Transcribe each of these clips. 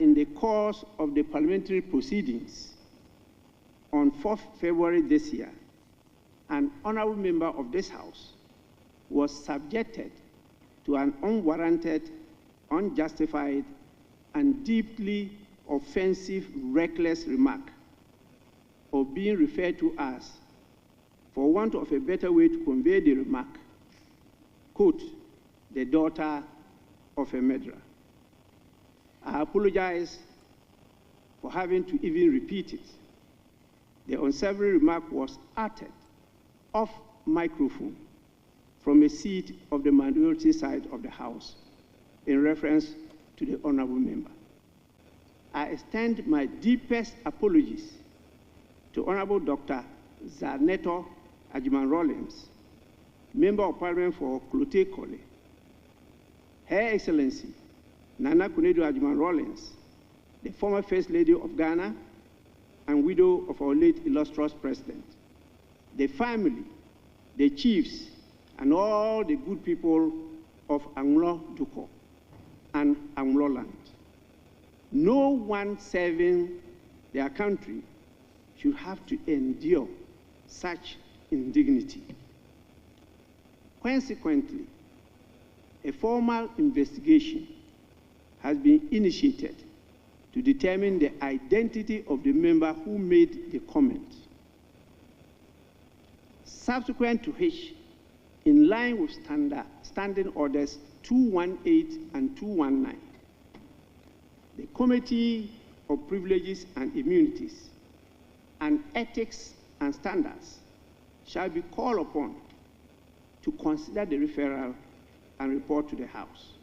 in the course of the parliamentary proceedings on 4th February this year, an honorable member of this House was subjected to an unwarranted, unjustified, and deeply offensive, reckless remark, or being referred to as, for want of a better way to convey the remark, quote, the daughter of a murderer. I apologize for having to even repeat it. The unsavory remark was uttered off microphone from a seat of the minority side of the House in reference to the honorable member. I extend my deepest apologies to Honorable Dr. Zaneto Ajiman-Rawlings, Member of Parliament for Klote Kole, Her Excellency Nana Kunedu Ajiman-Rawlings, the former First Lady of Ghana and widow of our late illustrious President, the family, the chiefs, and all the good people of Anglo Duko and Anglo land. No one serving their country should have to endure such indignity. Consequently, a formal investigation has been initiated to determine the identity of the member who made the comment. Subsequent to which, in line with Standing Orders 218 and 219, the Committee of Privileges and Immunities and Ethics and Standards shall be called upon to consider the referral and report to the House.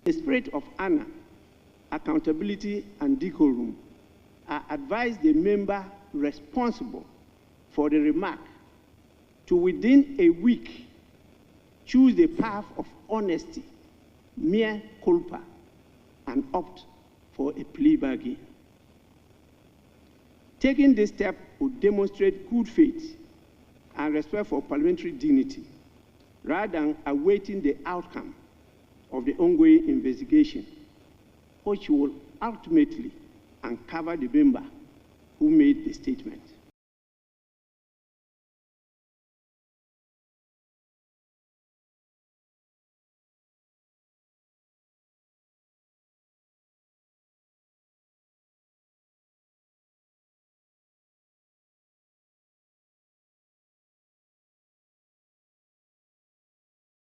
In the spirit of honor, accountability, and decorum, I advise the member responsible for the remark to, within a week, choose the path of honesty, mea culpa, and opt for a plea bargain. Taking this step would demonstrate good faith and respect for parliamentary dignity, rather than awaiting the outcome of the ongoing investigation, which will ultimately uncover the member who made the statement.